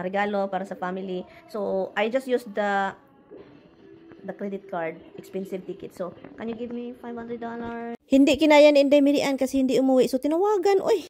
regalo para sa family. So, I just used the credit card, expensive ticket. So, can you give me $500? Hindi kinaya ni Inday Mirian kasi hindi umuwi. So, tinawagan. Uy!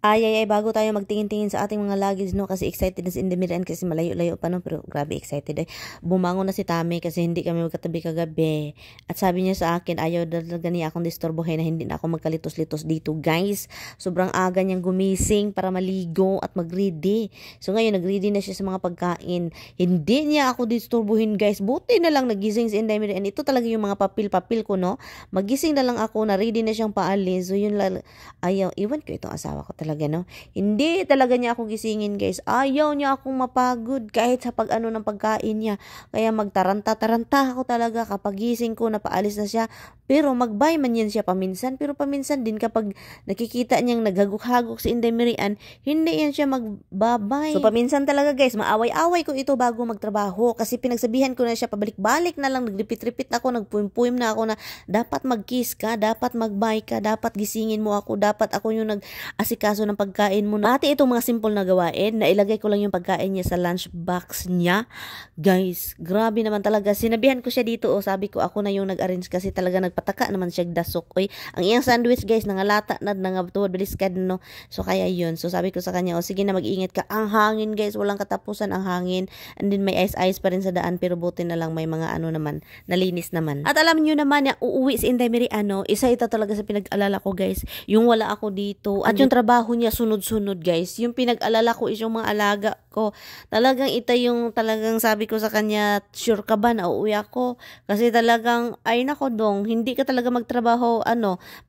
Ay, bago tayo magtingin-tingin sa ating mga luggage, no? Kasi excited na si Inday Mirian kasi malayo-layo pa, no? Pero grabe excited, eh. Bumangon na si Tami kasi hindi kami magkatabi kagabi. At sabi niya sa akin, ayaw talaga niya akong disturbohin na hindi na ako magkalitos-litos dito, guys. Sobrang aga niyang gumising para maligo at mag-ready. So, ngayon, nag-ready na siya sa mga pagkain. Hindi niya ako disturbohin, guys. Buti na lang nagising si Inday Mirian. Ito talaga yung mga papel-papel ko, no? Magising na lang ako, na-ready na siyang paalis. So, yun lang, ayaw, iwan ko itong asawa ko talaga. No? Hindi talaga niya ako gisingin, guys. Ayaw niya akong mapagod kahit sa pag-ano ng pagkain niya. Kaya magtaranta-taranta ako talaga kapag gising ko, napaalis na siya. Pero magbay man yan siya paminsan. Pero paminsan din kapag nakikita niyang naghagok-hagok si Inday Mirian, hindi yan siya magbabay. So paminsan talaga, guys, maaway-away ko ito bago magtrabaho. Kasi pinagsabihan ko na siya, pabalik-balik na lang, nagripit-ripit ako, nagpuim-puim na ako na dapat mag-kiss ka, dapat magbay ka, dapat gisingin mo ako, dapat ako yung nag-asikaso ng pagkain mo. Ate, itong mga simple na gawain, nailagay ko lang yung pagkain niya sa lunch box niya. Guys, grabe naman talaga. Sinabihan ko siya dito, sabi ko ako na yung nag-arrange kasi talaga nagpataka naman siya dasok. Oy, ang iyang sandwich, guys, nangalata na nangabtuwad bilis ka, no? So, kaya yun. So, sabi ko sa kanya, sige na, mag-ingat ka. Ang hangin, guys, walang katapusan ang hangin. And then, may ice-ice pa rin sa daan, pero buti na lang may mga ano naman, nalinis naman. At alam niyo naman, uuwi si Inday Mirian, isa ito talaga sa pinag-alala ko, guys. Yung wala ako dito. At yung trabaho niya sunod-sunod, guys. Yung pinag-alala ko is yung mga alaga ko. Talagang ito yung talagang sabi ko sa kanya, sure ka ba na uuwi ako? Kasi talagang, ay nako dong, hindi ka talaga magtrabaho,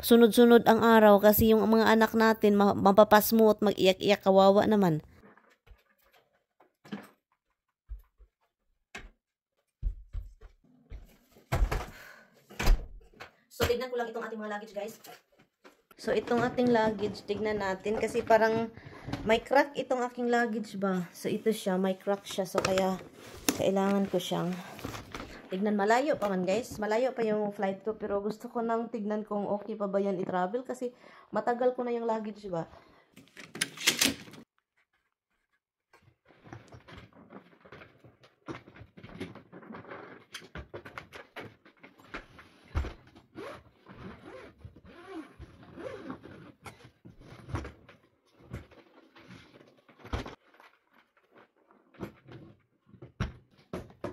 sunod-sunod ang araw kasi yung mga anak natin, mapapasmo at mag-iyak-iyak, kawawa naman. So, tignan ko lang itong ating mga luggage, guys. So, itong ating luggage, tignan natin. Kasi parang may crack itong aking luggage ba. So, ito siya. May crack siya. So, kaya kailangan ko siyang tignan. Malayo pa man, guys. Malayo pa yung flight ko. Pero gusto ko nang tignan kung okay pa ba yan i-travel. Kasi matagal ko na yung luggage ba.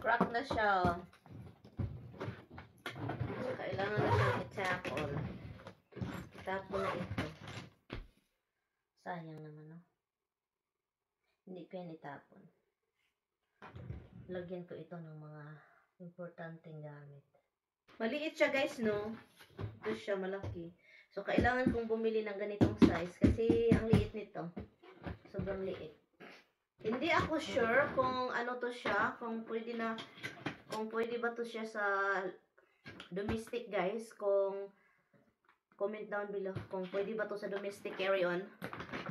Crack na siya. So, kailangan na siyang i-tackle. Tackle na ito. Sayang naman, no? Hindi ko yan itapon. Lagyan ko ito ng mga importanteng gamit. Maliit siya, guys, no? Ito siya, malaki. So, kailangan kong bumili ng ganitong size kasi ang liit nito. Sobrang liit. Hindi ako sure kung ano to siya, kung pwede ba to siya sa domestic, guys. Kung comment down below kung pwede ba to sa domestic carry-on.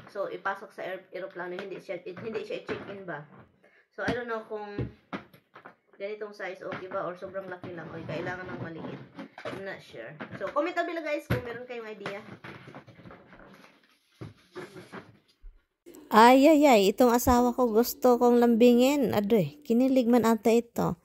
So ipasok sa aeroplano, hindi siya i-check-in ba. So I don't know kung ganitong size okay ba or sobrang laki lang o kailangan ng maliit. I'm not sure. So comment down below, guys, kung meron kayong idea. Ay, itong asawa ko gusto kong lambingin. Adoy, kinilig man ata ito.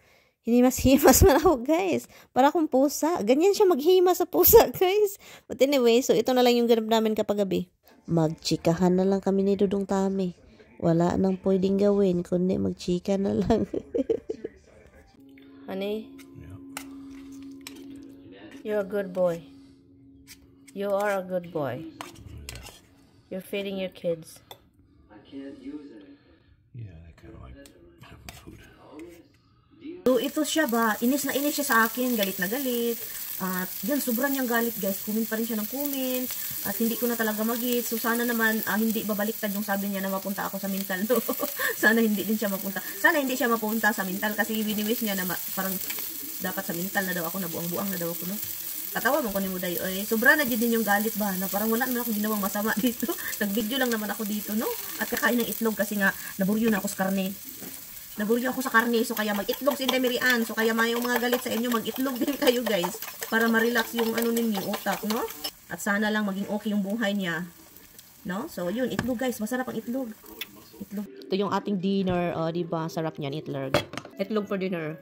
Hinimas-himas man ako, guys. Para akong pusa. Ganyan siya maghimas sa pusa, guys. But anyway, so ito na lang yung ganap namin kapag gabi. Magchikahan na lang kami ni Dudong Tami. Wala nang pwedeng gawin, kundi magchika na lang. Honey? You're a good boy. You are a good boy. You're feeding your kids. Yeah, they kind of like food. So, ito siya ba? Inis na inis siya sa akin. Galit na galit. At yan, sobrang niyang galit, guys. Comment pa rin siya ng comment. At hindi ko na talaga mag-get. So, sana naman hindi babaliktad yung sabi niya na mapunta ako sa mental. No? Sana hindi din siya mapunta. Sana hindi siya mapunta sa mental kasi biniwish niya na parang dapat sa mental na daw ako. Nabuang-buang na daw ako. No? Katawa mo ko ni Muday. Sobra na din yung galit ba? Na parang wala naman akong ginawang masama dito. Nag-video lang naman ako dito, no? At kakain ng itlog kasi nga naburyo na ako sa karne. Naburyo ako sa karne, so kaya mag-itlog si Inday Mirian. So kaya may mga galit sa inyo, mag-itlog din kayo, guys. Para ma-relax yung ano ninyo, utak, no? At sana lang maging okay yung buhay niya. No? So, yun, itlog guys. Masarap ang itlog. Ito yung ating dinner. Diba? Sarap niyan, itlog. Itlog for dinner.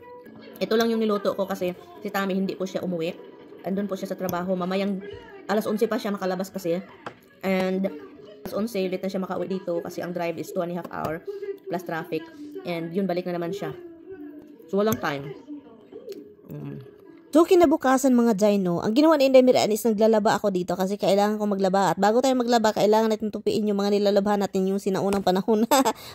Ito lang yung niluto ko kasi si Tami hindi po siya umuwi. Andun po siya sa trabaho. Mamayang alas 11 pa siya makalabas kasi. And alas 11, late na siya makauwi dito kasi ang drive is 2.5 hour plus traffic. And yun, balik na naman siya. So, walang time. So, kinabukasan mga Dino, ang ginawa ni Inday Mirian is naglalaba ako dito kasi kailangan ko maglaba. At bago tayo maglaba, kailangan natin tupiin yung mga nilalabhan natin yung sinaunang panahon.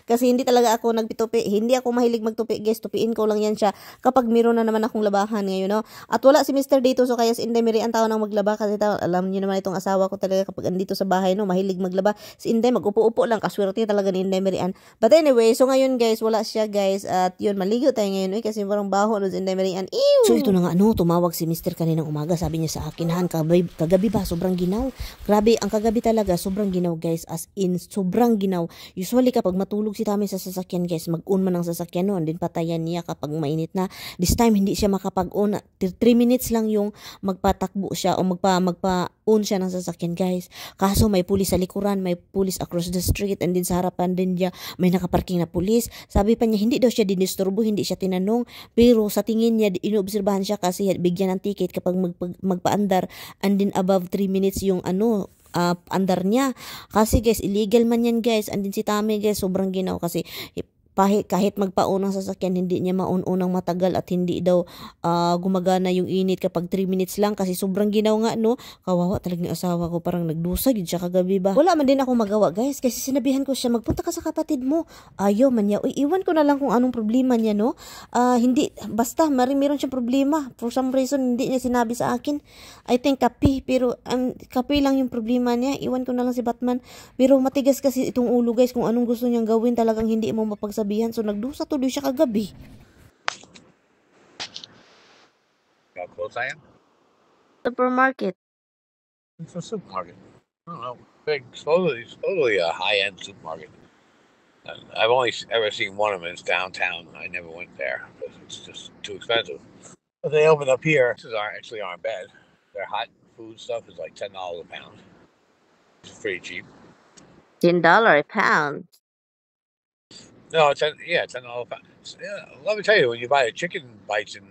Kasi hindi talaga ako nagpitupi. Hindi ako mahilig magtupi, guys. Tupiin ko lang yan siya kapag meron na naman akong labahan ngayon, no? At wala si Mr. dito, so kaya si Inday Mirian tao nang maglaba kasi alam niyo naman itong asawa ko talaga kapag andito sa bahay, no? Mahilig maglaba. Si Inday, mag-upo-upo lang. Kaswerte talaga ni Inday Mirian. But anyway, so ngayon guys, wala siya guys. At yun, maligo tayo ngayon, kasi parang baho no si Inday Mirian. Ew! So ito na nga, no? Tumawag si Mr. kaninang umaga, sabi niya sa akin, Han, kagabi ba, sobrang ginaw. Grabe, ang kagabi talaga, sobrang ginaw guys, as in, sobrang ginaw. Usually kapag matulog si Tami sa sasakyan guys, mag-on man ang sasakyan noon, din patayan niya kapag mainit na. This time, hindi siya makapag-on. 3 minutes lang yung magpatakbo siya o magpa-on siya ng sasakyan guys. Kaso may pulis sa likuran, may pulis across the street, and din sa harapan din niya, may nakaparking na pulis. Sabi pa niya, hindi daw siya dinisturbo, hindi siya tinanong, pero sa tingin niya, inoobserbahan siya kasi bigyan ng ticket kapag magpaandar and then above 3 minutes yung andar niya. Kasi guys, illegal man yan guys. And then si Tami guys, sobrang ginaw kasi kahit magpaunang sasakyan, hindi niya maunang matagal at hindi daw gumagana yung init kapag 3 minutes lang kasi sobrang ginaw nga, no? Kawawa talaga ng asawa ko, parang nagdusa yun siya kagabi ba. Wala man din ako magawa guys kasi sinabihan ko siya, magpunta ka sa kapatid mo. Ayaw man niya. Uy, iwan ko na lang kung anong problema niya, no? Hindi, basta meron siyang problema. For some reason, hindi niya sinabi sa akin. I think kape, pero kape lang yung problema niya. Iwan ko na lang si Batman. Pero matigas kasi itong ulo guys, kung anong gusto niyang gawin talagang hindi mo mapagsabihan. So nagdusa tuloy siya kagabi. How close I am? Supermarket. It's a supermarket. I don't know. Big, supposedly a high-end supermarket. I've only ever seen one of them. It's downtown. I never went there because it's just too expensive. But they opened up here. Prices aren't bad. Their hot food stuff is like $10 a pound. It's pretty cheap. $10 a pound. No, $10 a pound. Yeah, let me tell you, when you buy a chicken bites in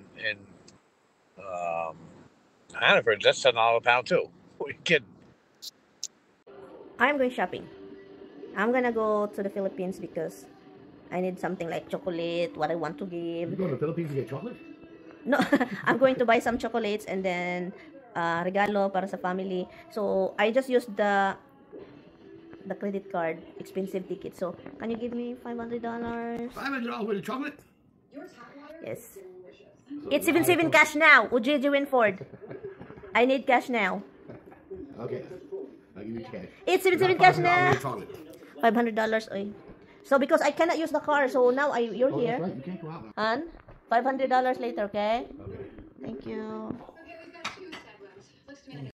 Hannaford, that's $10 a pound too. What are you kidding? I'm going shopping. I'm gonna go to the Philippines because I need something like chocolate, what I want to give. You go to the Philippines to get chocolate? No, I'm going to buy some chocolates and then regalo para sa family. So I just used the credit card, expensive ticket. So can you give me $500? $500 worth of chocolate? Yes. It's 77 cash now. Ujiji Winford. I need cash now. Okay. I'll give you cash. It's 77 cash now. $500. $500. So because I cannot use the car, so now you're here. That's right. You can't go out now. And $500 later, okay? Okay. Thank you.